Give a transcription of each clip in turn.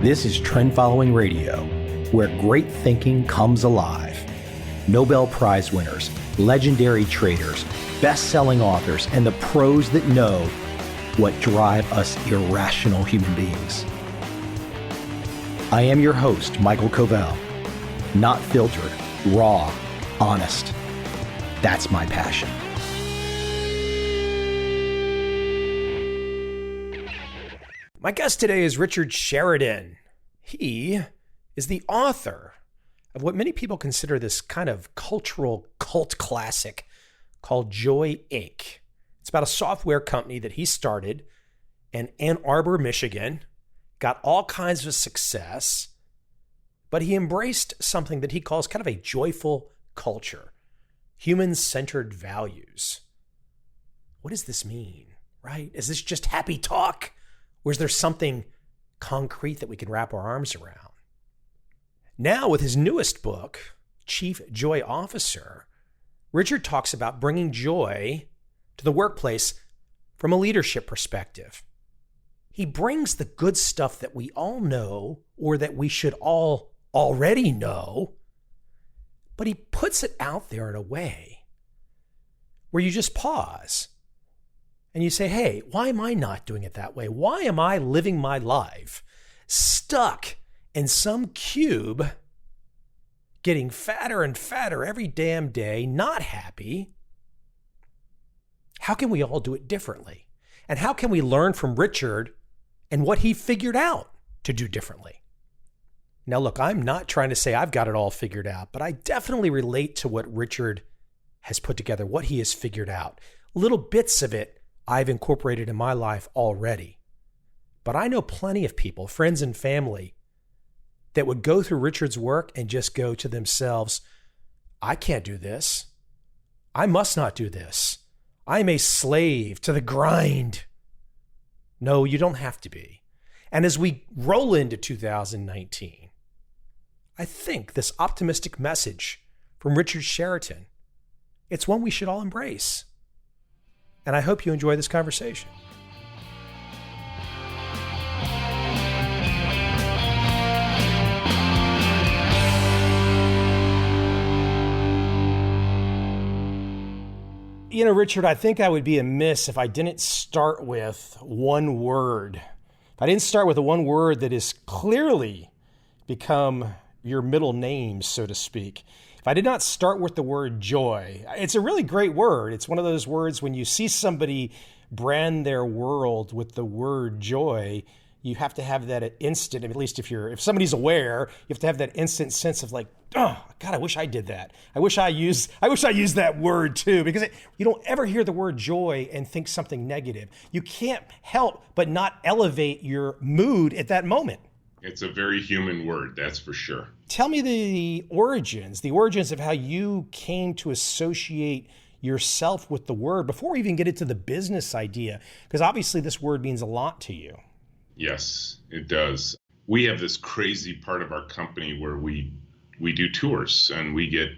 This is Trend Following Radio, where great thinking comes alive. Nobel Prize winners, legendary traders, best-selling authors, and the pros that know what drive us irrational human beings. I am your host, Michael Covel. Not filtered, raw, honest. That's my passion. My guest today is Richard Sheridan. He is the author of what many people consider this kind of cultural cult classic called Joy, Inc. It's about a software company that he started in Ann Arbor, Michigan, got all kinds of success, but he embraced something that he calls kind of a joyful culture, human-centered values. What does this mean, right? Is this just happy talk? Or is there something concrete that we can wrap our arms around? Now, with his newest book, Chief Joy Officer, Richard talks about bringing joy to the workplace from a leadership perspective. He brings the good stuff that we all know, or that we should all already know, but he puts it out there in a way where you just pause and you say, hey, why am I not doing it that way? Why am I living my life stuck in some cube, getting fatter and fatter every damn day, not happy? How can we all do it differently? And how can we learn from Richard and what he figured out to do differently? Now, look, I'm not trying to say I've got it all figured out, but I definitely relate to what Richard has put together, what he has figured out. Little bits of it I've incorporated in my life already. But I know plenty of people, friends and family, that would go through Richard's work and just go to themselves, I can't do this. I must not do this. I'm a slave to the grind. No, you don't have to be. And as we roll into 2019, I think this optimistic message from Richard Sheridan, it's one we should all embrace. And I hope you enjoy this conversation. You know, Richard, I think I would be amiss if I didn't start with one word. If I didn't start with the one word that has clearly become your middle name, so to speak. If I did not start with the word joy, it's a really great word. It's one of those words when you see somebody brand their world with the word joy, you have to have that instant, at least if somebody's aware, you have to have that instant sense of like, oh, God, I wish I did that. I wish I used that word too, because you don't ever hear the word joy and think something negative. You can't help but not elevate your mood at that moment. It's a very human word, that's for sure. Tell me the origins of how you came to associate yourself with the word before we even get into the business idea, because obviously this word means a lot to you. Yes, it does. We have this crazy part of our company where we do tours, and we get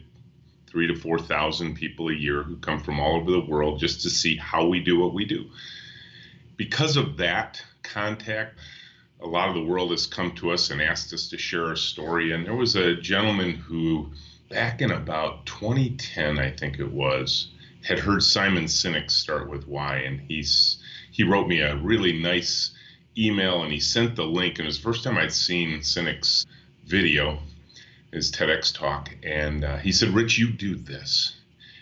3,000 to 4,000 people a year who come from all over the world just to see how we do what we do. Because of that contact, a lot of the world has come to us and asked us to share our story. And there was a gentleman who, back in about 2010, I think it was, had heard Simon Sinek start with why. And he wrote me a really nice email, and he sent the link. And it was the first time I'd seen Sinek's video, his TEDx talk. And he said, Rich, you do this.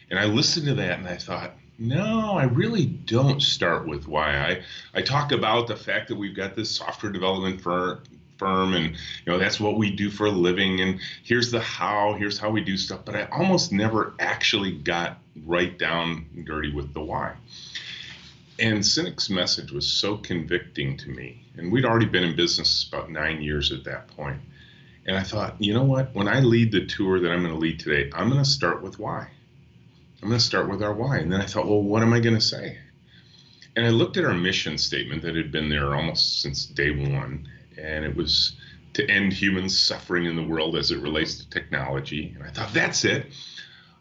And I listened to that and I thought, no, I really don't start with why. I talk about the fact that we've got this software development firm and that's what we do for a living, and here's how we do stuff, but I almost never actually got right down and dirty with the why. And Sinek's message was so convicting to me, and we'd already been in business about 9 years at that point. And I thought, you know what, when I lead the tour that I'm going to lead today, I'm going to start with why. I'm going to start with our why. And then I thought, well, what am I going to say? And I looked at our mission statement that had been there almost since day one, and it was to end human suffering in the world as it relates to technology. And I thought, that's it.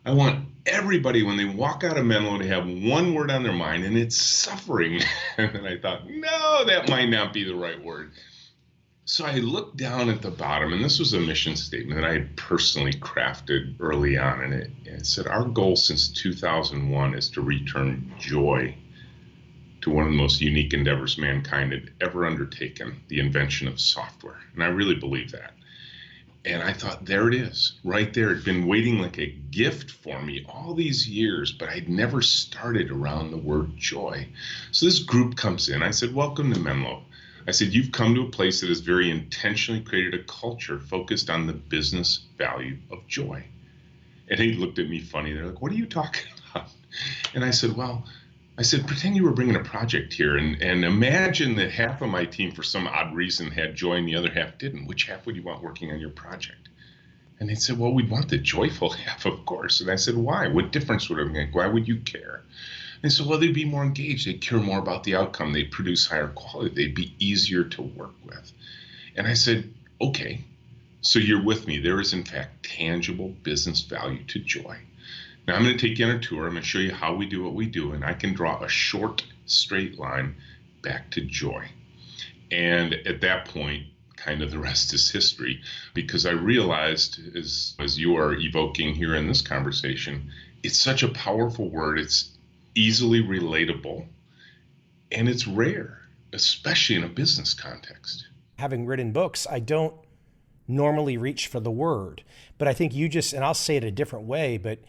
I want everybody, when they walk out of Menlo, to have one word on their mind, and it's suffering. And then I thought, no, that might not be the right word. So I looked down at the bottom, and this was a mission statement that I had personally crafted early on. And it said, our goal since 2001 is to return joy to one of the most unique endeavors mankind had ever undertaken, the invention of software. And I really believe that. And I thought, there it is, right there. It'd been waiting like a gift for me all these years, but I'd never started around the word joy. So this group comes in. I said, welcome to Menlo. I said, you've come to a place that has very intentionally created a culture focused on the business value of joy. And they looked at me funny. They're like, what are you talking about? And I said, pretend you were bringing a project here and imagine that half of my team, for some odd reason, had joy and the other half didn't. Which half would you want working on your project? And they said, well, we'd want the joyful half, of course. And I said, why? What difference would it make? Why would you care? And so, well, they'd be more engaged. They'd care more about the outcome. They'd produce higher quality. They'd be easier to work with. And I said, okay, so you're with me. There is, in fact, tangible business value to joy. Now, I'm going to take you on a tour. I'm going to show you how we do what we do. And I can draw a short, straight line back to joy. And at that point, kind of the rest is history, because I realized, as you are evoking here in this conversation, it's such a powerful word. It's easily relatable, and it's rare, especially in a business context. Having written books, I don't normally reach for the word, but I think you just, and I'll say it a different way, but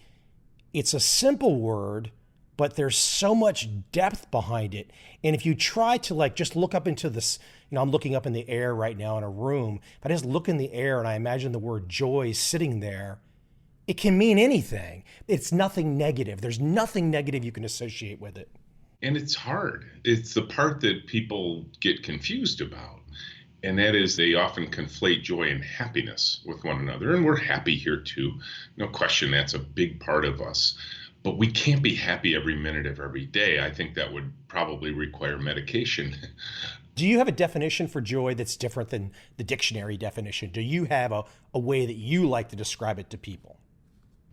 it's a simple word, but there's so much depth behind it. And if you try to just look up into this, I'm looking up in the air right now in a room, if I just look in the air and I imagine the word joy sitting there, it can mean anything. It's nothing negative. There's nothing negative you can associate with it. And it's hard. It's the part that people get confused about. And that is, they often conflate joy and happiness with one another. And we're happy here too. No question, that's a big part of us. But we can't be happy every minute of every day. I think that would probably require medication. Do you have a definition for joy that's different than the dictionary definition? Do you have a way that you like to describe it to people?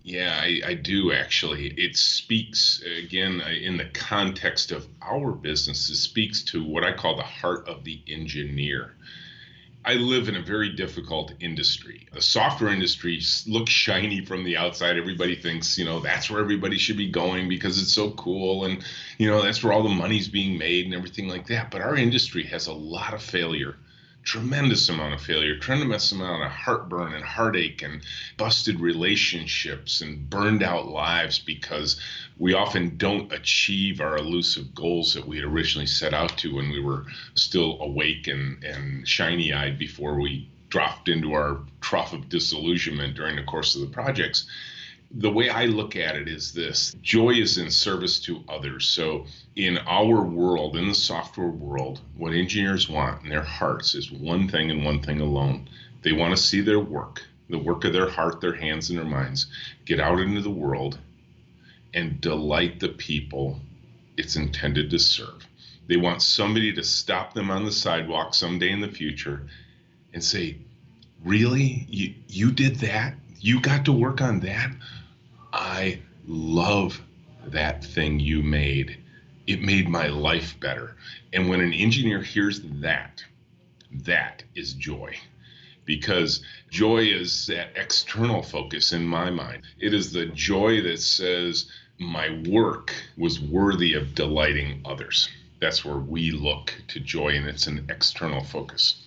Yeah, I do actually. It speaks, again, in the context of our business, it speaks to what I call the heart of the engineer. I live in a very difficult industry. The software industry looks shiny from the outside. Everybody thinks, that's where everybody should be going because it's so cool. And, that's where all the money's being made and everything like that. But our industry has a lot of failure. Tremendous amount of failure, tremendous amount of heartburn and heartache and busted relationships and burned out lives because we often don't achieve our elusive goals that we had originally set out to when we were still awake and shiny-eyed before we dropped into our trough of disillusionment during the course of the projects. The way I look at it is this: joy is in service to others. So in our world, in the software world, what engineers want in their hearts is one thing and one thing alone. They want to see their work, the work of their heart, their hands, and their minds, get out into the world and delight the people it's intended to serve. They want somebody to stop them on the sidewalk someday in the future and say, really? You did that? You got to work on that? I love that thing you made. It made my life better. And when an engineer hears that, that is joy. Because joy is that external focus in my mind. It is the joy that says my work was worthy of delighting others. That's where we look to joy, and it's an external focus.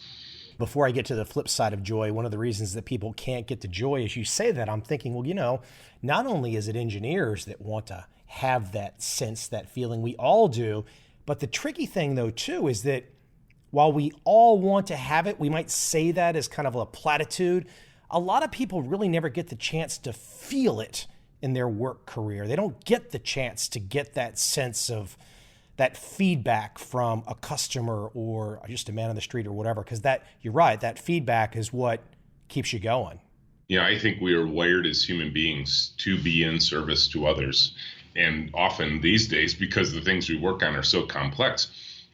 Before I get to the flip side of joy, one of the reasons that people can't get to joy, as you say that, I'm thinking, well, not only is it engineers that want to have that sense, that feeling, we all do, but the tricky thing though too is that while we all want to have it, we might say that as kind of a platitude, a lot of people really never get the chance to feel it in their work career. They don't get the chance to get that sense of that feedback from a customer or just a man on the street or whatever, because you're right, that feedback is what keeps you going. Yeah, I think we are wired as human beings to be in service to others. And often these days, because the things we work on are so complex,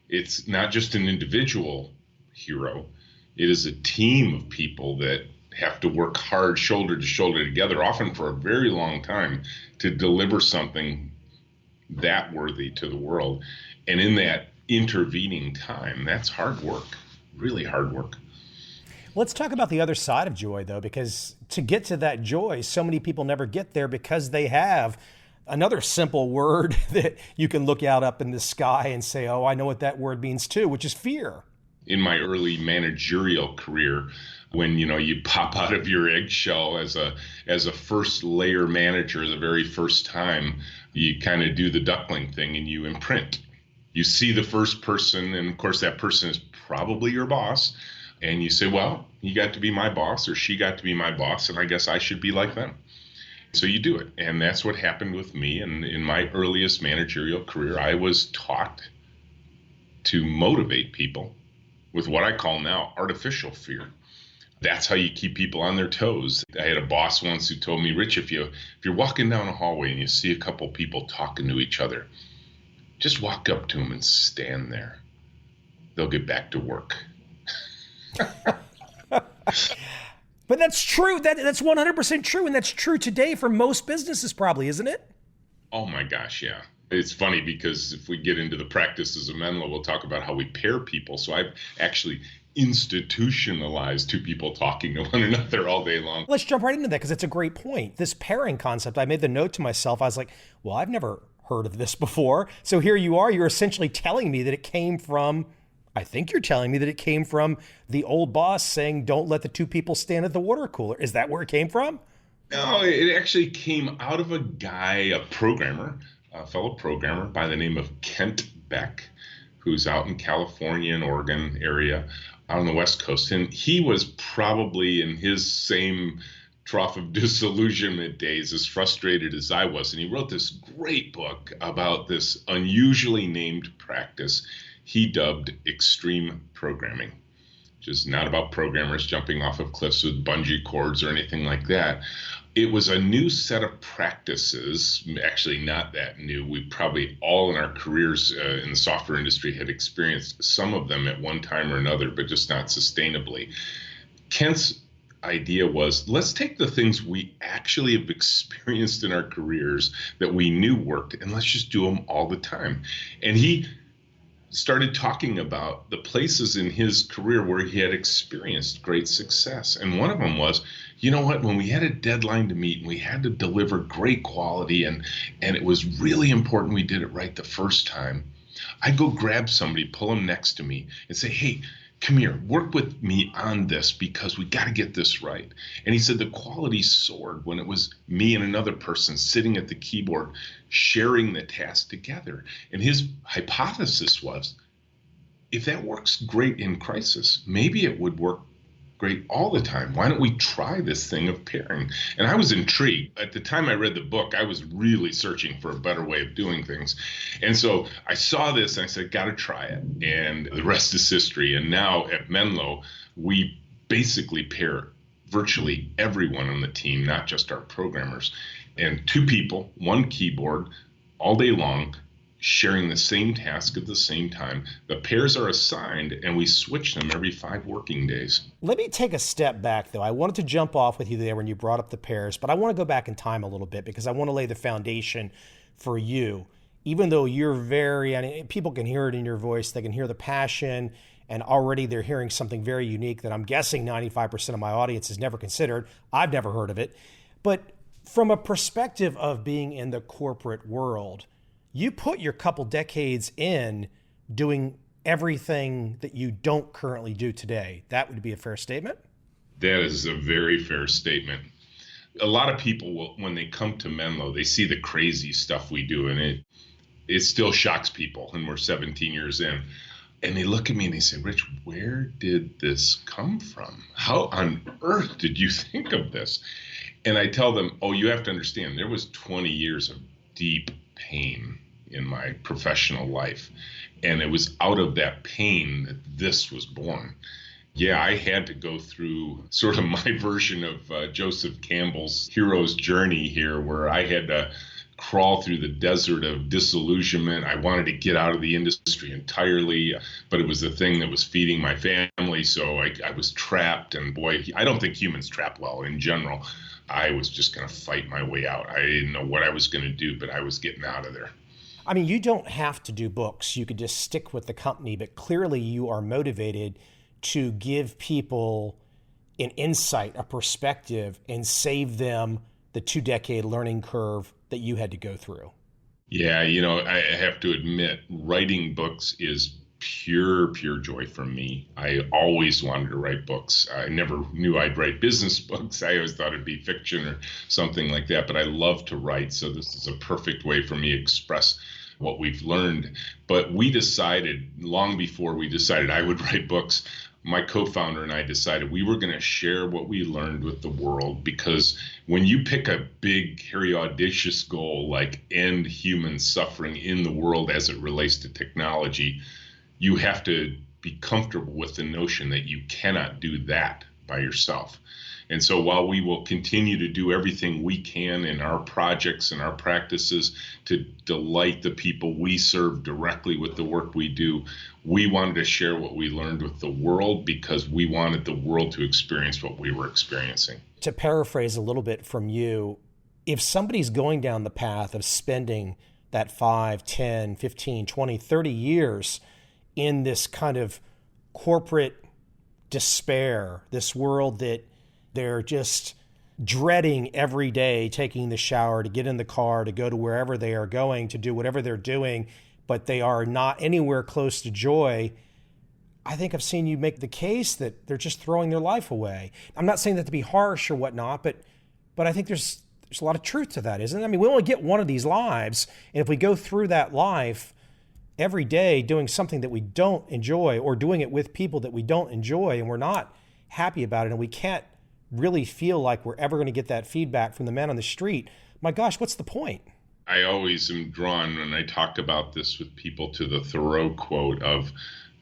it's not just an individual hero. It is a team of people that have to work hard, shoulder to shoulder together, often for a very long time, to deliver something that worthy to the world. And in that intervening time, that's hard work, really hard work. Let's talk about the other side of joy, though, because to get to that joy, so many people never get there because they have another simple word that you can look out up in the sky and say, oh, I know what that word means too, which is fear. In my early managerial career, when you pop out of your eggshell as a first layer manager the very first time, you kind of do the duckling thing and you imprint. You see the first person, and of course that person is probably your boss, and you say, well, he got to be my boss or she got to be my boss, and I guess I should be like them. So you do it. And that's what happened with me. And in my earliest managerial career, I was taught to motivate people with what I call now artificial fear. That's how you keep people on their toes. I had a boss once who told me, Rich, if you're walking down a hallway and you see a couple people talking to each other, just walk up to them and stand there. They'll get back to work. But that's true. That's 100% true. And that's true today for most businesses probably, isn't it? Oh my gosh, yeah. It's funny because if we get into the practices of Menlo, we'll talk about how we pair people. So I've actually institutionalized two people talking to one another all day long. Let's jump right into that because it's a great point. This pairing concept, I made the note to myself. I was like, well, I've never heard of this before. So here you are. You're essentially telling me that it came from, I think you're telling me that it came from the old boss saying, don't let the two people stand at the water cooler. Is that where it came from? No, it actually came out of a guy, a programmer, a fellow programmer by the name of Kent Beck, who's out in California and Oregon area out on the West Coast. And he was probably in his same trough of disillusionment days, as frustrated as I was. And he wrote this great book about this unusually named practice he dubbed extreme programming, which is not about programmers jumping off of cliffs with bungee cords or anything like that. It was a new set of practices, actually not that new. We probably all in our careers in the software industry had experienced some of them at one time or another, but just not sustainably. Kent's idea was, let's take the things we actually have experienced in our careers that we knew worked, and let's just do them all the time. And he started talking about the places in his career where he had experienced great success. And one of them was, you know what, when we had a deadline to meet and we had to deliver great quality and it was really important we did it right the first time, I'd go grab somebody, pull them next to me and say, hey, come here, work with me on this because we got to get this right. And he said the quality soared when it was me and another person sitting at the keyboard sharing the task together. And his hypothesis was, if that works great in crisis, maybe it would work great all the time. Why don't we try this thing of pairing? And I was intrigued. At the time I read the book, I was really searching for a better way of doing things. And so I saw this and I said, got to try it. And the rest is history. And now at Menlo, we basically pair virtually everyone on the team, not just our programmers. And two people, one keyboard, all day long, sharing the same task at the same time. The pairs are assigned and we switch them every 5 working days. Let me take a step back, though. I wanted to jump off with you there when you brought up the pairs, but I want to go back in time a little bit because I want to lay the foundation for you. Even though you're people can hear it in your voice, they can hear the passion, and already they're hearing something very unique that I'm guessing 95% of my audience has never considered. I've never heard of it. But from a perspective of being in the corporate world, you put your couple decades in doing everything that you don't currently do today. That would be a fair statement? That is a very fair statement. A lot of people will, when they come to Menlo, they see the crazy stuff we do, and it still shocks people, and we're 17 years in. And they look at me and they say, Rich, where did this come from? How on earth did you think of this? And I tell them, oh, you have to understand, there was 20 years of deep pain in my professional life. And it was out of that pain that this was born. Yeah, I had to go through sort of my version of Joseph Campbell's hero's journey here, where I had to crawl through the desert of disillusionment. I wanted to get out of the industry entirely, but it was the thing that was feeding my family. So I was trapped, and boy, I don't think humans trap well in general. I was just going to fight my way out. I didn't know what I was going to do, but I was getting out of there. I mean, you don't have to do books. You could just stick with the company, but clearly you are motivated to give people an insight, a perspective, and save them the 2-decade learning curve that you had to go through? Yeah, I have to admit, writing books is pure joy for me. I always wanted to write books. I never knew I'd write business books. I always thought it'd be fiction or something like that, but I love to write. So this is a perfect way for me to express what we've learned. But we decided, long before we decided I would write books, my co-founder and I decided we were going to share what we learned with the world, because when you pick a big, hairy, audacious goal like end human suffering in the world as it relates to technology, you have to be comfortable with the notion that you cannot do that by yourself. And so while we will continue to do everything we can in our projects and our practices to delight the people we serve directly with the work we do, we wanted to share what we learned with the world because we wanted the world to experience what we were experiencing. To paraphrase a little bit from you, if somebody's going down the path of spending that 5, 10, 15, 20, 30 years in this kind of corporate despair, this world that they're just dreading every day, taking the shower, to get in the car, to go to wherever they are going, to do whatever they're doing, but they are not anywhere close to joy, I think I've seen you make the case that they're just throwing their life away. I'm not saying that to be harsh or whatnot, but I think there's a lot of truth to that, isn't it? I mean, we only get one of these lives, and if we go through that life every day doing something that we don't enjoy or doing it with people that we don't enjoy and we're not happy about it, and we can't really feel like we're ever going to get that feedback from the man on the street, my gosh, what's the point? I always am drawn, when I talk about this with people, to the Thoreau quote of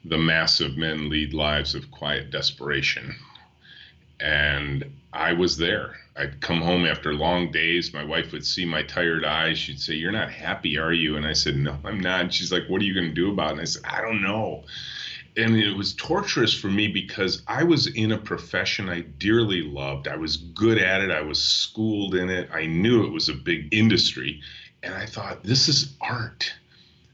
"the massive men lead lives of quiet desperation." And I was there. I'd come home after long days. My wife would see my tired eyes. She'd say, "You're not happy, are you?" And I said, "No, I'm not." And she's like, "What are you going to do about it?" And I said, "I don't know." And it was torturous for me because I was in a profession I dearly loved. I was good at it. I was schooled in it. I knew it was a big industry. And I thought, this is art.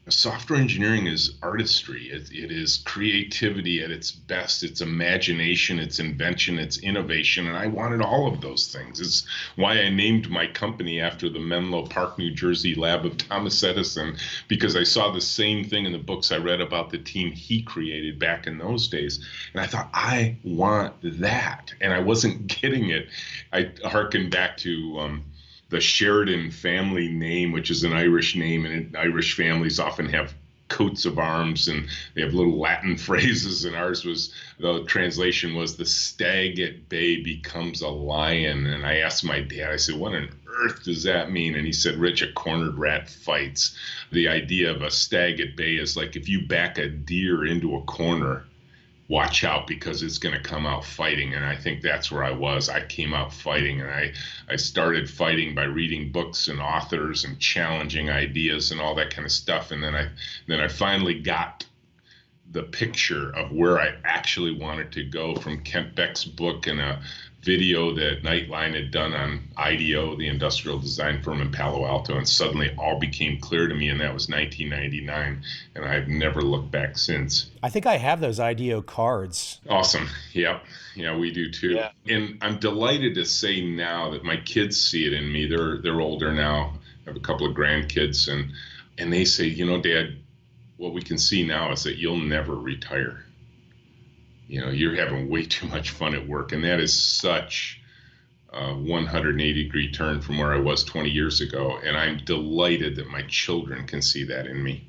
Software engineering is artistry. It is creativity at its best. It's imagination, it's invention, it's innovation. And I wanted all of those things. It's why I named my company after the Menlo Park, New Jersey lab of Thomas Edison, because I saw the same thing in the books I read about the team he created back in those days. And I thought, I want that. And I wasn't getting it. I hearkened back to the Sheridan family name, which is an Irish name, and Irish families often have coats of arms and they have little Latin phrases, and ours was, the translation was, "the stag at bay becomes a lion." And I asked my dad, I said, "What on earth does that mean?" And he said, "Rich, a cornered rat fights." The idea of a stag at bay is like if you back a deer into a corner, watch out because it's going to come out fighting. And I think that's where I was. I came out fighting, and I started fighting by reading books and authors and challenging ideas and all that kind of stuff. And then I finally got the picture of where I actually wanted to go from Kent Beck's book and a video that Nightline had done on IDEO, the industrial design firm in Palo Alto, and suddenly all became clear to me, and that was 1999, and I've never looked back since. I think I have those IDEO cards. Awesome. Yep. Yeah, we do too. Yeah. And I'm delighted to say now that my kids see it in me. They're older now. I have a couple of grandkids, and they say, "Dad, what we can see now is that you'll never retire. You're having way too much fun at work." And that is such a 180-degree turn from where I was 20 years ago. And I'm delighted that my children can see that in me.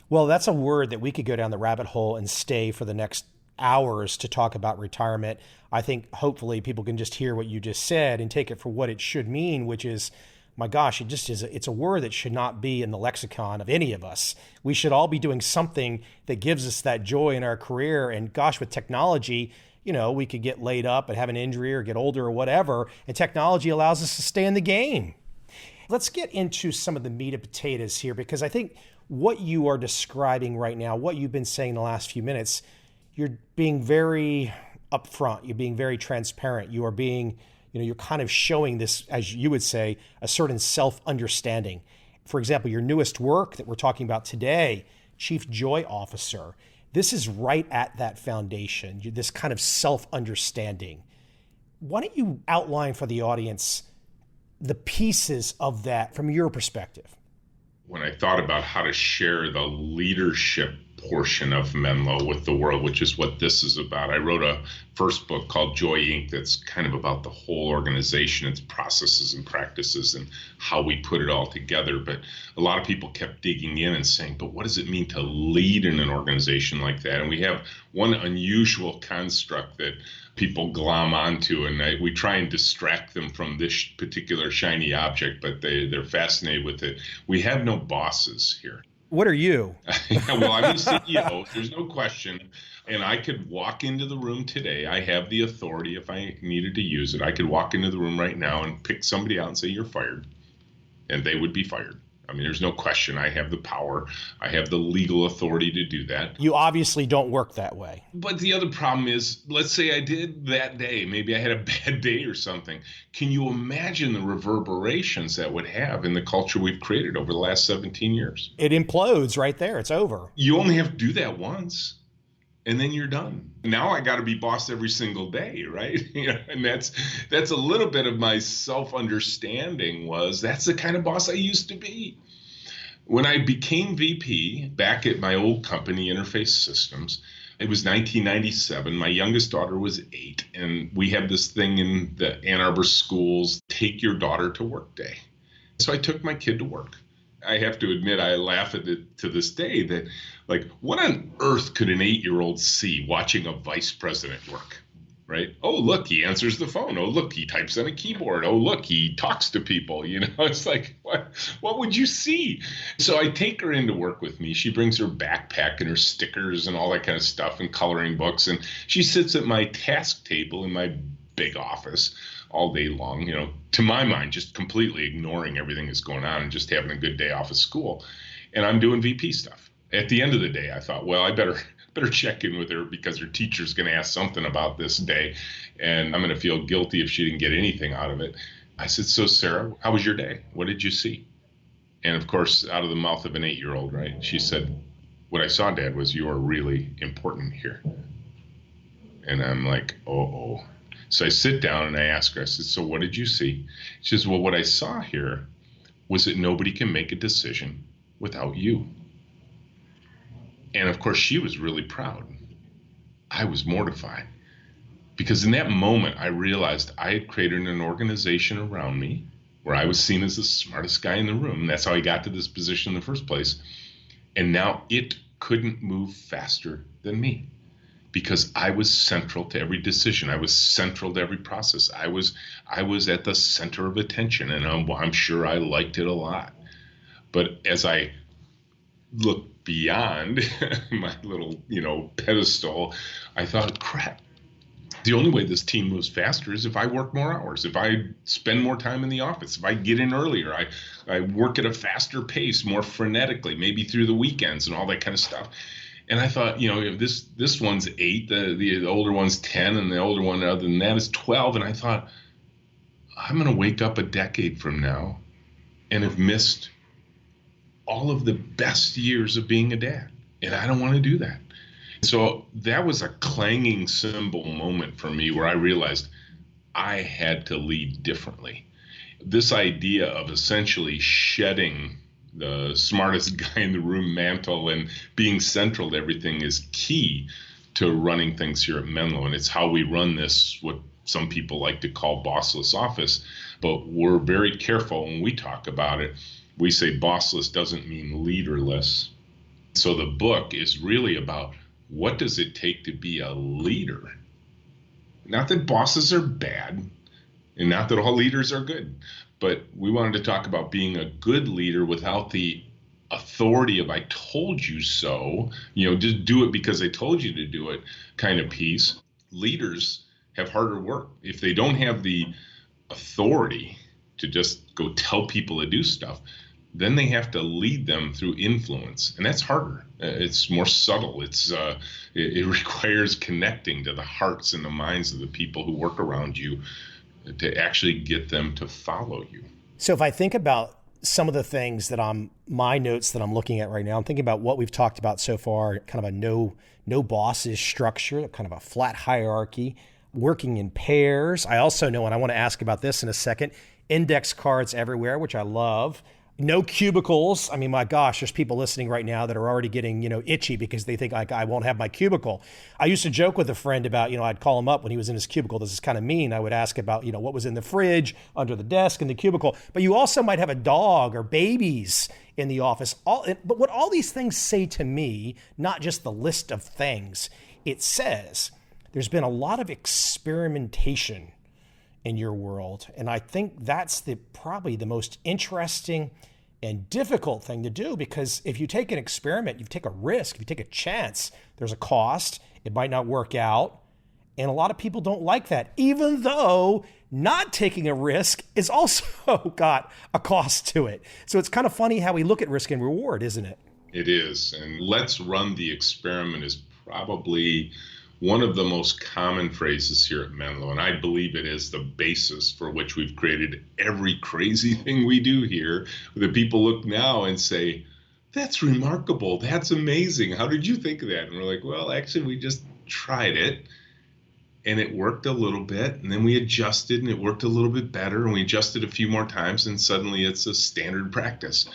Well, that's a word that we could go down the rabbit hole and stay for the next hours to talk about retirement. I think hopefully people can just hear what you just said and take it for what it should mean, which is, my gosh, it's a word that should not be in the lexicon of any of us. We should all be doing something that gives us that joy in our career. And gosh, with technology, we could get laid up and have an injury or get older or whatever. And technology allows us to stay in the game. Let's get into some of the meat and potatoes here, because I think what you are describing right now, what you've been saying the last few minutes, you're being very upfront. You're being very transparent. You are being you're kind of showing this, as you would say, a certain self-understanding. For example, your newest work that we're talking about today, Chief Joy Officer, this is right at that foundation, this kind of self-understanding. Why don't you outline for the audience the pieces of that from your perspective? When I thought about how to share the leadership portion of Menlo with the world, which is what this is about, I wrote a first book called Joy Inc. that's kind of about the whole organization, its processes and practices and how we put it all together. But a lot of people kept digging in and saying, but what does it mean to lead in an organization like that? And we have one unusual construct that people glom onto, and we try and distract them from this particular shiny object, but they're fascinated with it. We have no bosses here. What are you? Well, I'm the CEO, there's no question. And I could walk into the room today. I have the authority if I needed to use it. I could walk into the room right now and pick somebody out and say, you're fired. And they would be fired. I mean, there's no question. I have the power. I have the legal authority to do that. You obviously don't work that way. But the other problem is, let's say I did that day. Maybe I had a bad day or something. Can you imagine the reverberations that would have in the culture we've created over the last 17 years? It implodes right there. It's over. You only have to do that once, and then you're done. Now I got to be boss every single day, right? And that's a little bit of my self-understanding was that's the kind of boss I used to be. When I became VP back at my old company, Interface Systems, it was 1997. My youngest daughter was 8, and we had this thing in the Ann Arbor schools, take your daughter to work day. So I took my kid to work. I have to admit, I laugh at it to this day that, like, what on earth could an 8-year-old see watching a vice president work, right? Oh, look, he answers the phone. Oh, look, he types on a keyboard. Oh, look, he talks to people. It's like, what would you see? So I take her in to work with me. She brings her backpack and her stickers and all that kind of stuff and coloring books. And she sits at my task table in my big office all day long, to my mind, just completely ignoring everything that's going on and just having a good day off of school. And I'm doing VP stuff. At the end of the day, I thought, well, I better check in with her because her teacher's going to ask something about this day. And I'm going to feel guilty if she didn't get anything out of it. I said, so Sarah, how was your day? What did you see? And of course, out of the mouth of an 8-year-old, right? She said, what I saw, Dad, was you are really important here. And I'm like, oh. So I sit down and I ask her, I said, so what did you see? She says, well, what I saw here was that nobody can make a decision without you. And of course, she was really proud. I was mortified because in that moment, I realized I had created an organization around me where I was seen as the smartest guy in the room. That's how I got to this position in the first place. And now it couldn't move faster than me because I was central to every decision. I was central to every process. I was at the center of attention, and I'm sure I liked it a lot. But as I looked beyond my little, pedestal, I thought, crap, the only way this team moves faster is if I work more hours, if I spend more time in the office, if I get in earlier, I work at a faster pace, more frenetically, maybe through the weekends and all that kind of stuff. And I thought, this one's 8, the older one's 10, and the older one other than that is 12. And I thought, I'm going to wake up a decade from now and have missed all of the best years of being a dad. And I don't want to do that. So that was a clanging cymbal moment for me where I realized I had to lead differently. This idea of essentially shedding the smartest guy in the room mantle and being central to everything is key to running things here at Menlo. And it's how we run this, what some people like to call bossless office. But we're very careful when we talk about it. We say bossless doesn't mean leaderless. So the book is really about what does it take to be a leader? Not that bosses are bad, and not that all leaders are good, but we wanted to talk about being a good leader without the authority of I told you so, just do it because I told you to do it kind of piece. Leaders have harder work. If they don't have the authority to just go tell people to do stuff, then they have to lead them through influence, and that's harder. It's more subtle. It requires connecting to the hearts and the minds of the people who work around you to actually get them to follow you. So if I think about some of the things that my notes that I'm looking at right now, I'm thinking about what we've talked about so far, kind of a no bosses structure, kind of a flat hierarchy. working in pairs. I also know, and I want to ask about this in a second, index cards everywhere, which I love. No cubicles. I mean, my gosh, there's people listening right now that are already getting, itchy because they think like I won't have my cubicle. I used to joke with a friend about, I'd call him up when he was in his cubicle. This is kind of mean. I would ask about, what was in the fridge, under the desk, in the cubicle. But you also might have a dog or babies in the office. But what all these things say to me, not just the list of things, it says there's been a lot of experimentation in your world. And I think that's probably the most interesting and difficult thing to do, because if you take an experiment, you take a risk, if you take a chance, there's a cost, it might not work out. And a lot of people don't like that, even though not taking a risk is also got a cost to it. So it's kind of funny how we look at risk and reward, isn't it? It is. And let's run the experiment is probably one of the most common phrases here at Menlo, and I believe it is the basis for which we've created every crazy thing we do here. The people look now and say, that's remarkable, that's amazing, how did you think of that? And we're like, well, actually, we just tried it, and it worked a little bit, and then we adjusted, and it worked a little bit better, and we adjusted a few more times, and suddenly it's a standard practice.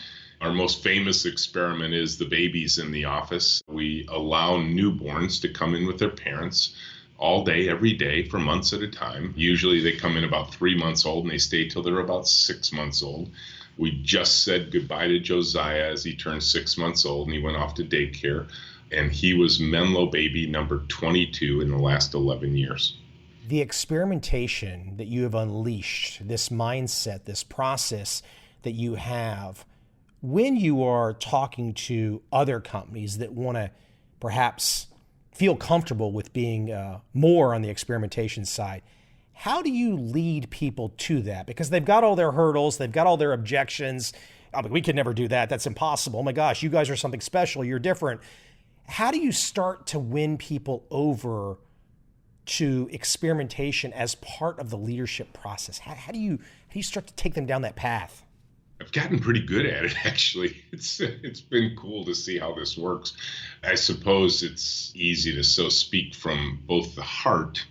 Our most famous experiment is the babies in the office. We allow newborns to come in with their parents all day, every day, for months at a time. Usually they come in about 3 months old and they stay till they're about 6 months old. We just said goodbye to Josiah as he turned 6 months old and he went off to daycare. And he was Menlo baby number 22 in the last 11 years. The experimentation that you have unleashed, this mindset, this process that you have, when you are talking to other companies that want to perhaps feel comfortable with being more on the experimentation side, how do you lead people to that? Because they've got all their hurdles, they've got all their objections. I mean, we could never do that. That's impossible. Oh my gosh, you guys are something special. You're different. How do you start to win people over to experimentation as part of the leadership process? How do you start to take them down that path? I've gotten pretty good at it, actually. It's been cool to see how this works. I suppose it's easy to so speak from both the heart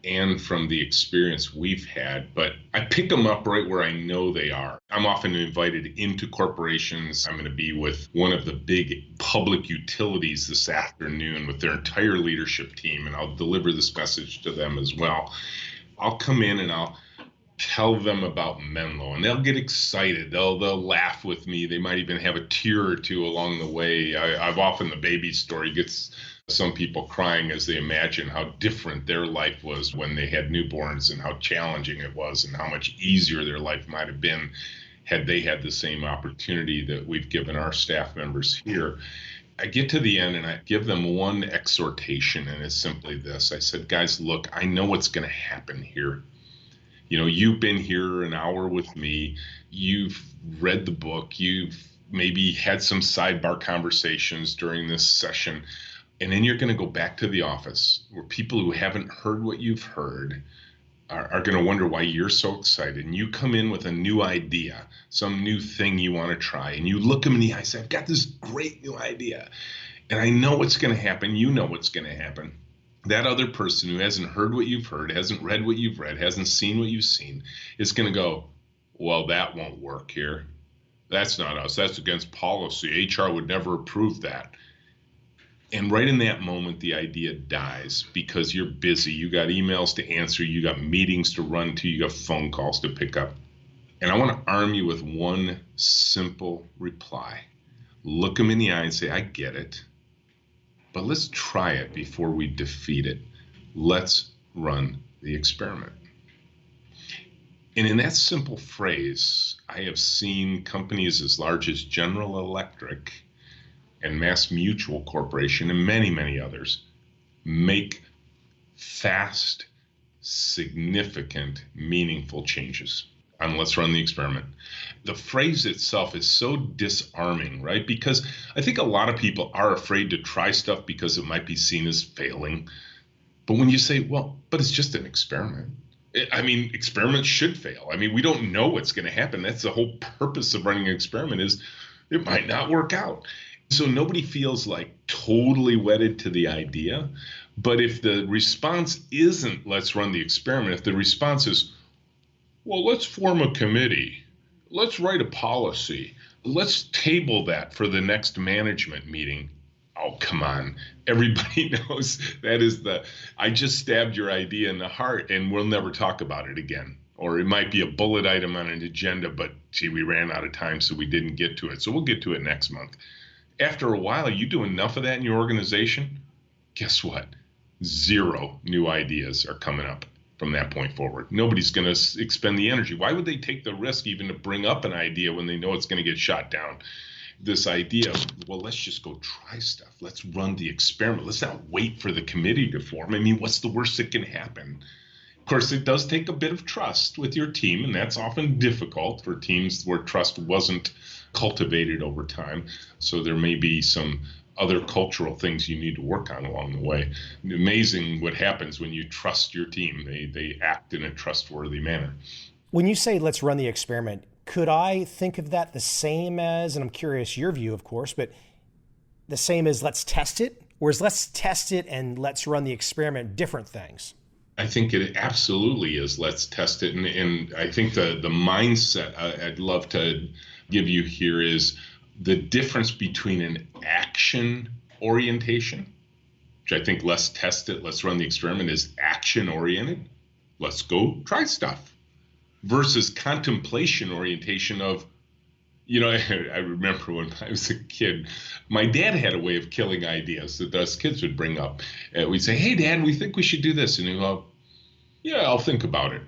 and from the experience we've had, but I pick them up right where I know they are. I'm often invited into corporations. I'm going to be with one of the big public utilities this afternoon with their entire leadership team, and I'll deliver this message to them as well. I'll come in and I'll tell them about Menlo, and they'll get excited. They'll laugh with me. They might even have a tear or two along the way. I've often, the baby story gets some people crying as they imagine how different their life was when they had newborns and how challenging it was and how much easier their life might have been had they had the same opportunity that we've given our staff members here. I get to the end and I give them one exhortation, and it's simply this. I said, guys, look, I know what's going to happen here. You've been here an hour with me. You've read the book. You've maybe had some sidebar conversations during this session. And then you're going to go back to the office where people who haven't heard what you've heard are going to wonder why you're so excited. And you come in with a new idea, some new thing you want to try. And you look them in the eye and say, I've got this great new idea. And I know what's going to happen. You know what's going to happen. That other person who hasn't heard what you've heard, hasn't read what you've read, hasn't seen what you've seen, is going to go, well, that won't work here. That's not us. That's against policy. HR would never approve that. And right in that moment, the idea dies because you're busy. You got emails to answer. You got meetings to run to. You got phone calls to pick up. And I want to arm you with one simple reply. Look them in the eye and say, I get it. But let's try it before we defeat it. Let's run the experiment. And in that simple phrase, I have seen companies as large as General Electric and Mass Mutual Corporation and many, many others make fast, significant, meaningful changes. And let's run the experiment. The phrase itself is so disarming, right? Because I think a lot of people are afraid to try stuff because it might be seen as failing. But when you say, well, but it's just an experiment. I mean, experiments should fail. I mean, we don't know what's going to happen. That's the whole purpose of running an experiment, is it might not work out. So nobody feels like totally wedded to the idea, But if the response isn't, let's run the experiment, if the response is, well, let's form a committee, let's write a policy, let's table that for the next management meeting. Oh, come on. Everybody knows that is I just stabbed your idea in the heart and we'll never talk about it again. Or it might be a bullet item on an agenda, but gee, we ran out of time, so we didn't get to it. So we'll get to it next month. After a while, you do enough of that in your organization, guess what? 0 new ideas are coming up from that point forward. Nobody's going to expend the energy. Why would they take the risk even to bring up an idea when they know it's going to get shot down? This idea of, well, let's just go try stuff. Let's run the experiment. Let's not wait for the committee to form. I mean, what's the worst that can happen? Of course, it does take a bit of trust with your team, and that's often difficult for teams where trust wasn't cultivated over time. So there may be some other cultural things you need to work on along the way. Amazing what happens when you trust your team. They act in a trustworthy manner. When you say let's run the experiment, could I think of that the same as, and I'm curious your view, of course, but the same as let's test it? Or is let's test it and let's run the experiment different things? I think it absolutely is let's test it. And I think the mindset I'd love to give you here is the difference between an action orientation, which I think let's test it, let's run the experiment, is action oriented. Let's go try stuff. Versus contemplation orientation of, I remember when I was a kid, my dad had a way of killing ideas that us kids would bring up. We'd say, hey, Dad, we think we should do this. And he'd go, yeah, I'll think about it.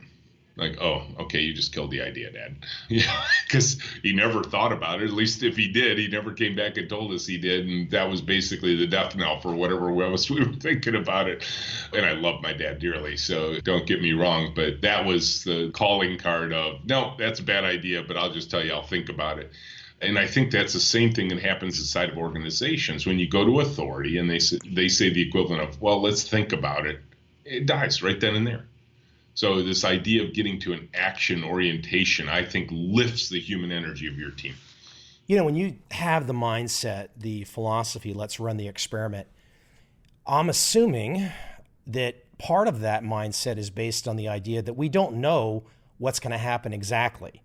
Like, oh, okay, you just killed the idea, Dad. Because he never thought about it. At least if he did, he never came back and told us he did. And that was basically the death knell for whatever else we were thinking about it. And I love my dad dearly, so don't get me wrong. But that was the calling card of, no, that's a bad idea, but I'll just tell you, I'll think about it. And I think that's the same thing that happens inside of organizations. When you go to authority and they say the equivalent of, well, let's think about it, it dies right then and there. So this idea of getting to an action orientation, I think, lifts the human energy of your team. When you have the mindset, the philosophy, let's run the experiment, I'm assuming that part of that mindset is based on the idea that we don't know what's going to happen exactly.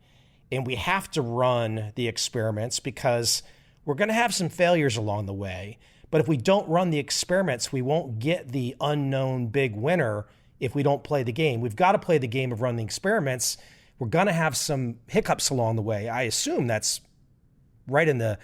And we have to run the experiments because we're going to have some failures along the way. But if we don't run the experiments, we won't get the unknown big winner if we don't play the game. We've got to play the game of running experiments. We're going to have some hiccups along the way. I assume that's right in the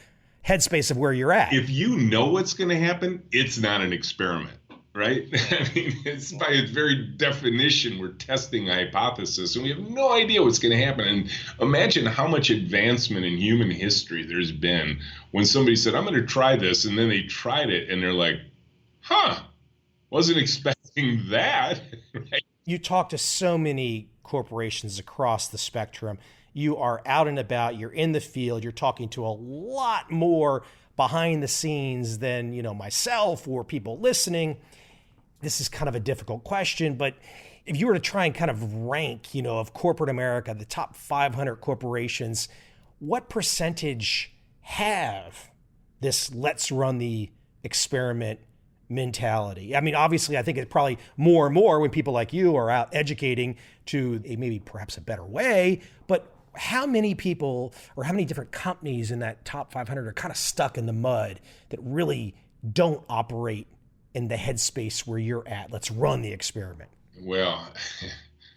headspace of where you're at. If you know what's going to happen, it's not an experiment, right? I mean, it's by its very definition, we're testing a hypothesis and we have no idea what's going to happen. And imagine how much advancement in human history there's been when somebody said, I'm going to try this, and then they tried it and they're like, wasn't expecting that. Right? You talk to so many corporations across the spectrum. You are out and about, you're in the field, you're talking to a lot more behind the scenes than, myself or people listening. This is kind of a difficult question, but if you were to try and kind of rank, of corporate America, the top 500 corporations, what percentage have this let's run the experiment mentality? I mean, obviously, I think it's probably more and more when people like you are out educating to maybe perhaps a better way, but how many people or how many different companies in that top 500 are kind of stuck in the mud that really don't operate in the headspace where you're at? Let's run the experiment. Well,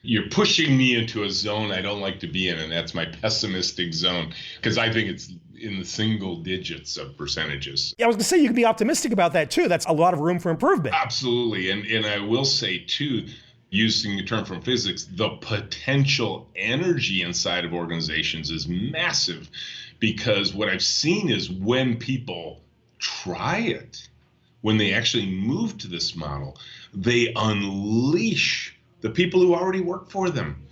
you're pushing me into a zone I don't like to be in, and that's my pessimistic zone, because I think it's in the single digits of percentages. Yeah, I was going to say you can be optimistic about that too. That's a lot of room for improvement. Absolutely. And I will say too, using a term from physics, the potential energy inside of organizations is massive, because what I've seen is when people try it, when they actually move to this model, they unleash the people who already work for them.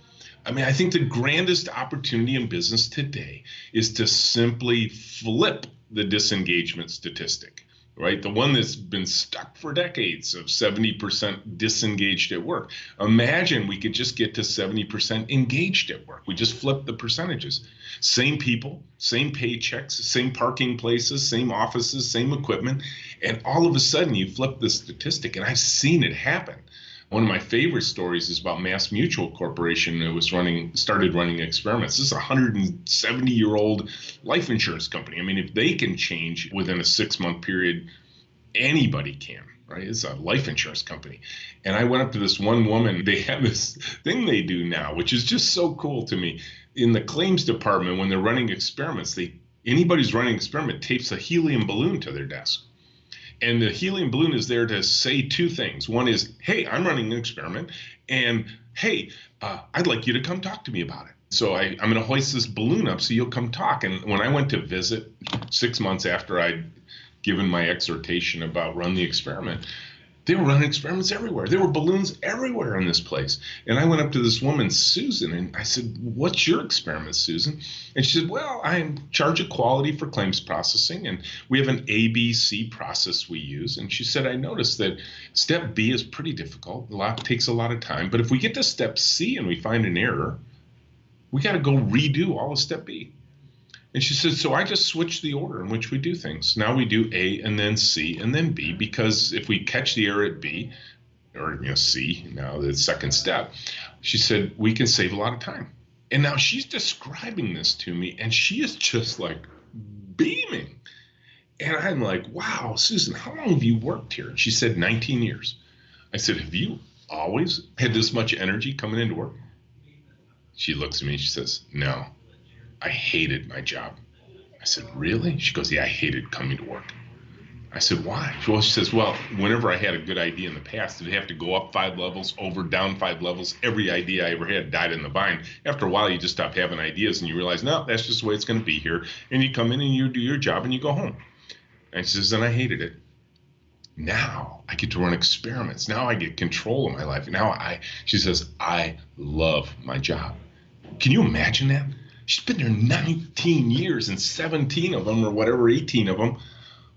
I mean, I think the grandest opportunity in business today is to simply flip the disengagement statistic. right? The one that's been stuck for decades of 70% disengaged at work. Imagine we could just get to 70% engaged at work. We just flip the percentages. Same people, same paychecks, same parking places, same offices, same equipment. And all of a sudden you flip the statistic, and I've seen it happen. One of my favorite stories is about Mass Mutual Corporation. It was started running experiments. This is a 170-year-old life insurance company. I mean, if they can change within a 6-month period, anybody can, right? It's a life insurance company. And I went up to this one woman. They have this thing they do now, which is just so cool to me. In the claims department, when they're running experiments, anybody who's running an experiment tapes a helium balloon to their desk. And the helium balloon is there to say two things. One is, hey, I'm running an experiment. And hey, I'd like you to come talk to me about it. So I'm going to hoist this balloon up so you'll come talk. And when I went to visit 6 months after I'd given my exhortation about run the experiment, they were running experiments everywhere. There were balloons everywhere in this place. And I went up to this woman, Susan, and I said, what's your experiment, Susan? And she said, well, I'm in charge of quality for claims processing, and we have an ABC process we use. And she said, I noticed that step B is pretty difficult. Takes a lot of time. But if we get to step C and we find an error, we got to go redo all of step B. And she said, so I just switched the order in which we do things. Now we do A and then C and then B, because if we catch the error at B, or C, now the second step, she said, we can save a lot of time. And now she's describing this to me, and she is just like beaming. And I'm like, wow, Susan, how long have you worked here? And she said, 19 years. I said, have you always had this much energy coming into work? She looks at me and she says, no. I hated my job. I said, really? She goes, yeah, I hated coming to work. I said, why? Well, she says, well, whenever I had a good idea in the past, it'd have to go up 5 levels, over, down 5 levels. Every idea I ever had died in the vine. After a while, you just stop having ideas and you realize, no, that's just the way it's going to be here. And you come in and you do your job and you go home. And she says, and I hated it. Now I get to run experiments. Now I get control of my life. She says, I love my job. Can you imagine that? She's been there 19 years, and 17 of them, or whatever, 18 of them,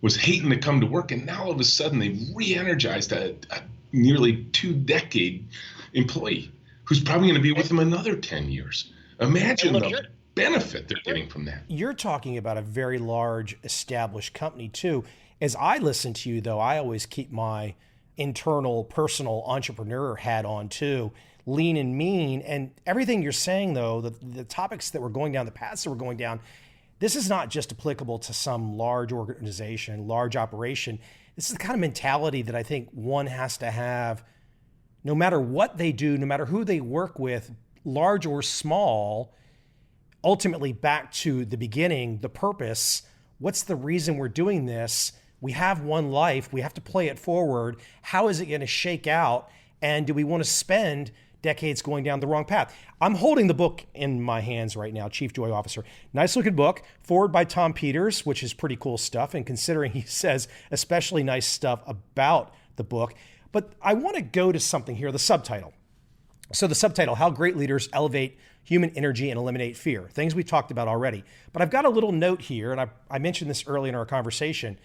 was hating to come to work. And now all of a sudden they've re-energized a nearly 2-decade employee who's probably going to be with them another 10 years. Imagine the benefit they're getting from that. You're talking about a very large established company too. As I listen to you, though, I always keep my internal personal entrepreneur hat on too. Lean and mean, and everything you're saying, though, the topics that we're going down, the paths that we're going down, this is not just applicable to some large organization, large operation. This is the kind of mentality that I think one has to have no matter what they do, no matter who they work with, large or small. Ultimately, back to the beginning, the purpose. What's the reason we're doing this? We have one life. We have to play it forward. How is it going to shake out? And do we want to spend decades going down the wrong path? I'm holding the book in my hands right now, Chief Joy Officer. Nice looking book, forward by Tom Peters, which is pretty cool stuff. And considering he says especially nice stuff about the book. But I want to go to something here, the subtitle. So the subtitle, How Great Leaders Elevate Human Energy and Eliminate Fear. Things we talked about already. But I've got a little note here, and I mentioned this early in our conversation,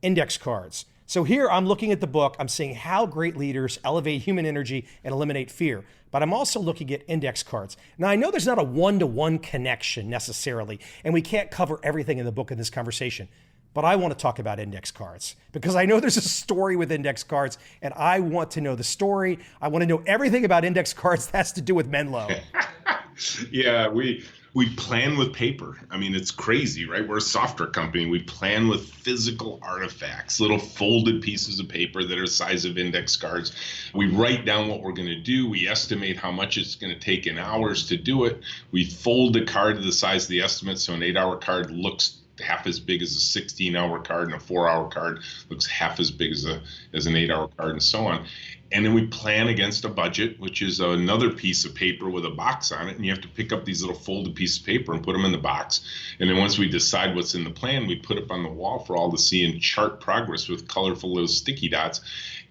index cards. So here I'm looking at the book, I'm seeing how great leaders elevate human energy and eliminate fear, but I'm also looking at index cards. Now I know there's not a one-to-one connection necessarily, and we can't cover everything in the book in this conversation, but I want to talk about index cards because I know there's a story with index cards and I want to know the story. I want to know everything about index cards that has to do with Menlo. Yeah, we plan with paper. I mean, it's crazy, right? We're a software company. We plan with physical artifacts, little folded pieces of paper that are the size of index cards. We write down what we're going to do. We estimate how much it's going to take in hours to do it. We fold the card to the size of the estimate, so an 8-hour card looks half as big as a 16-hour card, and a 4-hour card looks half as big as an 8-hour card, and so on. And then we plan against a budget, which is another piece of paper with a box on it. And you have to pick up these little folded pieces of paper and put them in the box. And then once we decide what's in the plan, we put it on the wall for all to see and chart progress with colorful little sticky dots.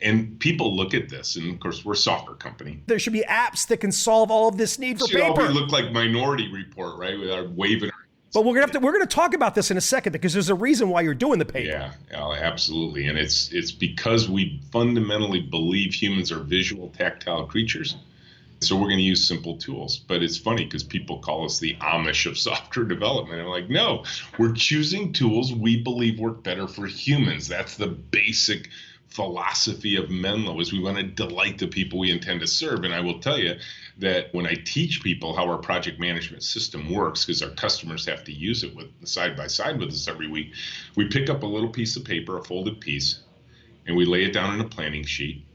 And people look at this, and of course, we're a software company. There should be apps that can solve all of this need for paper. We look like Minority Report, right? With our waving our But we're gonna talk about this in a second because there's a reason why you're doing the paper. Yeah, absolutely. And it's because we fundamentally believe humans are visual, tactile creatures. So we're going to use simple tools. But it's funny because people call us the Amish of software development. I'm like, no, we're choosing tools we believe work better for humans. That's the basic philosophy of Menlo, is we want to delight the people we intend to serve. And I will tell you that when I teach people how our project management system works, because our customers have to use it with side by side with us every week, we pick up a little piece of paper, a folded piece, and we lay it down in a planning sheet,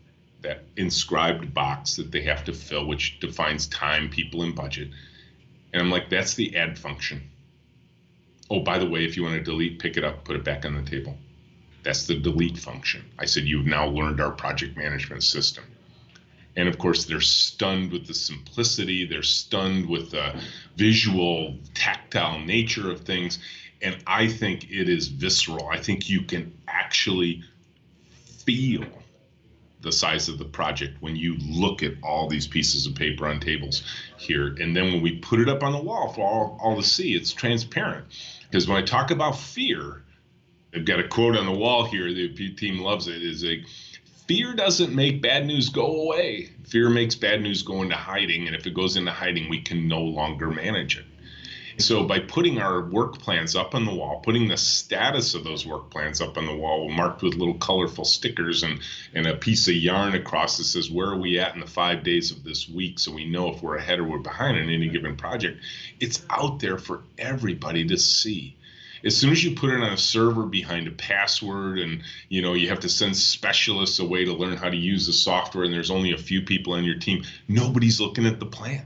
that inscribed box that they have to fill, which defines time, people, and budget. And I'm like, that's the add function. Oh, by the way, if you want to delete, pick it up, put it back on the table. That's the delete function. I said, you've now learned our project management system. And of course, they're stunned with the simplicity. They're stunned with the visual, tactile nature of things. And I think it is visceral. I think you can actually feel the size of the project when you look at all these pieces of paper on tables here. And then when we put it up on the wall for all to see, it's transparent. Because when I talk about fear, I've got a quote on the wall here, the team loves it, is a fear doesn't make bad news go away. Fear makes bad news go into hiding. And if it goes into hiding, we can no longer manage it. So by putting our work plans up on the wall, putting the status of those work plans up on the wall, marked with little colorful stickers and a piece of yarn across that says, where are we at in the 5 days of this week? So we know if we're ahead or we're behind on any given project. It's out there for everybody to see. As soon as you put it on a server behind a password and you have to send specialists away to learn how to use the software and there's only a few people on your team, nobody's looking at the plan.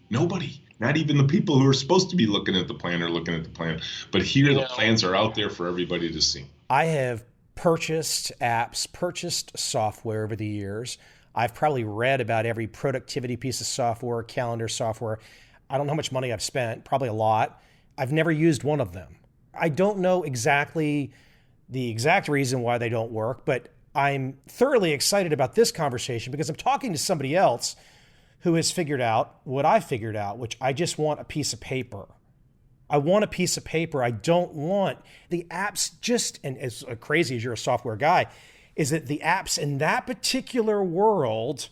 Nobody. Not even the people who are supposed to be looking at the plan are looking at the plan. But here the plans are out there for everybody to see. I have purchased apps, purchased software over the years. I've probably read about every productivity piece of software, calendar software. I don't know how much money I've spent, probably a lot. I've never used one of them. I don't know exactly the exact reason why they don't work, but I'm thoroughly excited about this conversation because I'm talking to somebody else who has figured out what I figured out, which I just want a piece of paper. I want a piece of paper. I don't want the apps and as crazy as you're a software guy, is that the apps in that particular world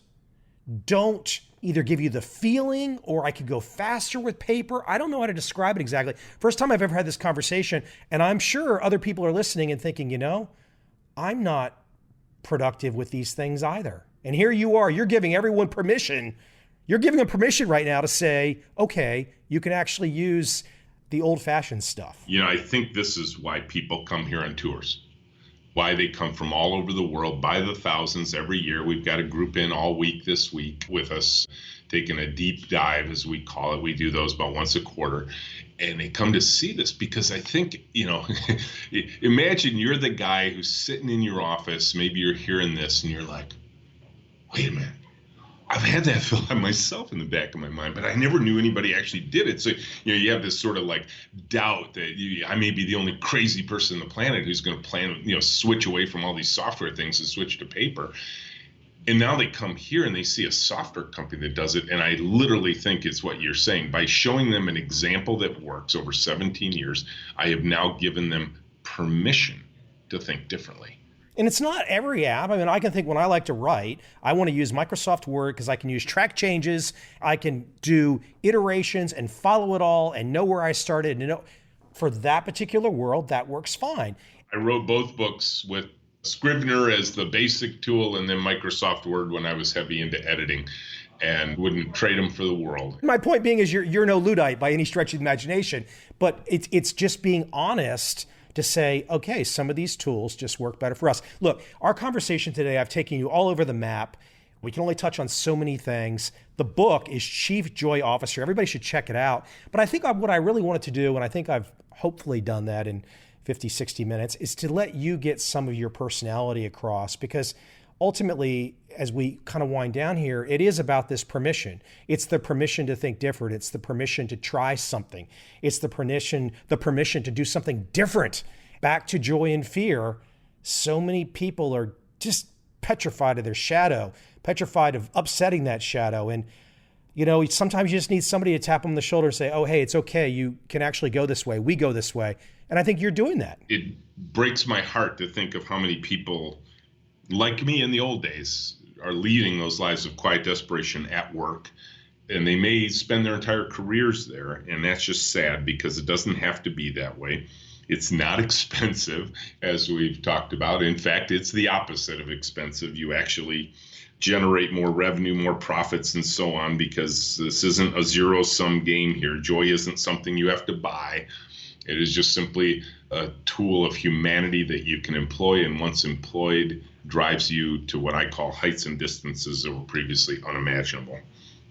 don't either give you the feeling or I could go faster with paper. I don't know how to describe it exactly. First time I've ever had this conversation, and I'm sure other people are listening and thinking, I'm not productive with these things either. And here you are, you're giving everyone permission. You're giving them permission right now to say, okay, you can actually use the old-fashioned stuff. I think this is why people come here on tours, why they come from all over the world by the thousands every year. We've got a group in all week this week with us, taking a deep dive, as we call it. We do those about once a quarter. And they come to see this because I think, imagine you're the guy who's sitting in your office, maybe you're hearing this and you're like, wait a minute. I've had that thought myself in the back of my mind, but I never knew anybody actually did it. So, you have this sort of like doubt that I may be the only crazy person on the planet who's going to plan, switch away from all these software things and switch to paper. And now they come here and they see a software company that does it. And I literally think it's what you're saying. By showing them an example that works over 17 years, I have now given them permission to think differently. And it's not every app. I mean, I can think when I like to write, I want to use Microsoft Word because I can use track changes. I can do iterations and follow it all and know where I started. And for that particular world, that works fine. I wrote both books with Scrivener as the basic tool and then Microsoft Word when I was heavy into editing, and wouldn't trade them for the world. My point being is you're no Luddite by any stretch of the imagination, but it's just being honest to say, okay, some of these tools just work better for us. Look, our conversation today, I've taken you all over the map. We can only touch on so many things. The book is Chief Joy Officer. Everybody should check it out. But I think what I really wanted to do, and I think I've hopefully done that in 50, 60 minutes, is to let you get some of your personality across, because ultimately, as we kind of wind down here, it is about this permission. It's the permission to think different. It's the permission to try something. It's the permission to do something different. Back to joy and fear. So many people are just petrified of their shadow, petrified of upsetting that shadow. And, Sometimes you just need somebody to tap them on the shoulder and say, oh, hey, it's okay. You can actually go this way. We go this way. And I think you're doing that. It breaks my heart to think of how many people like me in the old days are leading those lives of quiet desperation at work. And they may spend their entire careers there. And that's just sad because it doesn't have to be that way. It's not expensive, as we've talked about. In fact, it's the opposite of expensive. You actually generate more revenue, more profits, and so on, because this isn't a zero-sum game here. Joy isn't something you have to buy. It is just simply a tool of humanity that you can employ, and once employed, drives you to what I call heights and distances that were previously unimaginable.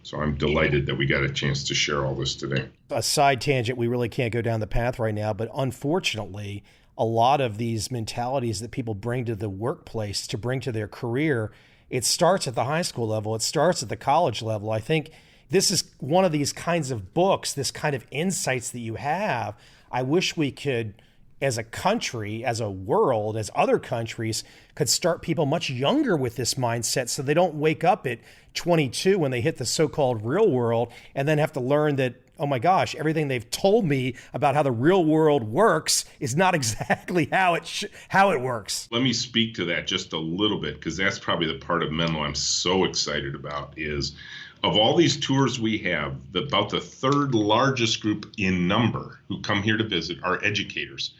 So I'm delighted that we got a chance to share all this today. A side tangent, we really can't go down the path right now, but unfortunately, a lot of these mentalities that people bring to the workplace, to bring to their career, it starts at the high school level. It starts at the college level. I think this is one of these kinds of books, this kind of insights that you have. I wish we could, as a country, as a world, as other countries, could start people much younger with this mindset so they don't wake up at 22 when they hit the so-called real world and then have to learn that, oh my gosh, everything they've told me about how the real world works is not exactly how it works. Let me speak to that just a little bit, because that's probably the part of Menlo I'm so excited about. Is of all these tours we have, about the third largest group in number who come here to visit are educators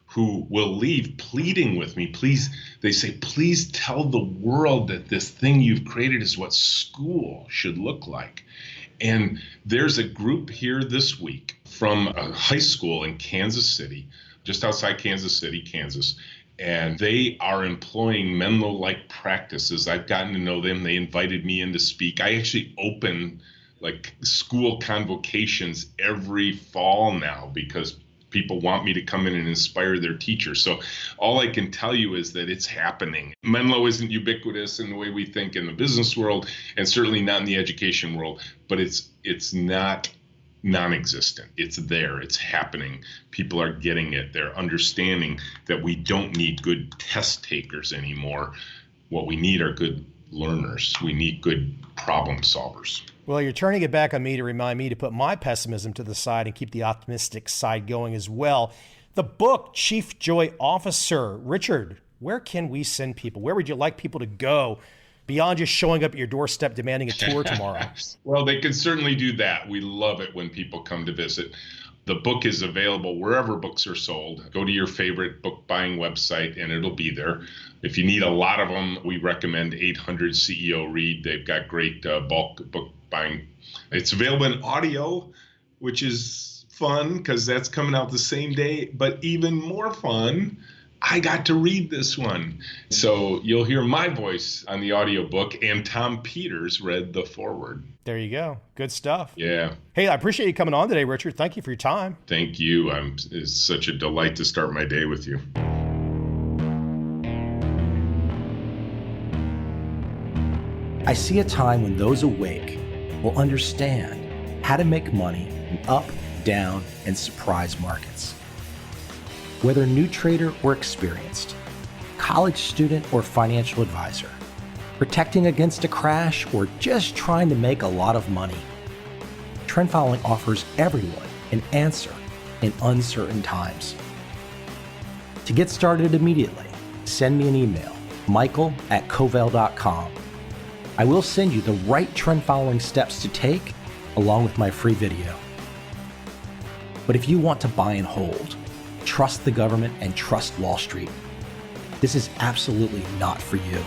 who will leave pleading with me. Please, they say, please tell the world that this thing you've created is what school should look like. And there's a group here this week from a high school in Kansas City, just outside Kansas City, Kansas. And they are employing Menlo-like practices. I've gotten to know them. They invited me in to speak. I actually open like school convocations every fall now because people want me to come in and inspire their teachers. So all I can tell you is that it's happening. Menlo isn't ubiquitous in the way we think in the business world, and certainly not in the education world, but it's not non-existent. It's there. It's happening. People are getting it. They're understanding that we don't need good test takers anymore. What we need are good learners. We need good problem solvers. Well, you're turning it back on me to remind me to put my pessimism to the side and keep the optimistic side going as well. The book, Chief Joy Officer. Richard, where can we send people? Where would you like people to go beyond just showing up at your doorstep demanding a tour tomorrow? Well, they can certainly do that. We love it when people come to visit. The book is available wherever books are sold. Go to your favorite book buying website and it'll be there. If you need a lot of them, we recommend 800 CEO Read. They've got great bulk book buying. It's available in audio, which is fun because that's coming out the same day. But even more fun, I got to read this one. So you'll hear my voice on the audiobook, and Tom Peters read the foreword. There you go. Good stuff. Yeah. Hey, I appreciate you coming on today, Richard. Thank you for your time. Thank you. It's such a delight to start my day with you. I see a time when those awake will understand how to make money in up, down, and surprise markets. Whether new trader or experienced, college student or financial advisor, protecting against a crash or just trying to make a lot of money, trend following offers everyone an answer in uncertain times. To get started immediately, send me an email, michael@covel.com. I will send you the right trend following steps to take along with my free video. But if you want to buy and hold, trust the government and trust Wall Street, this is absolutely not for you.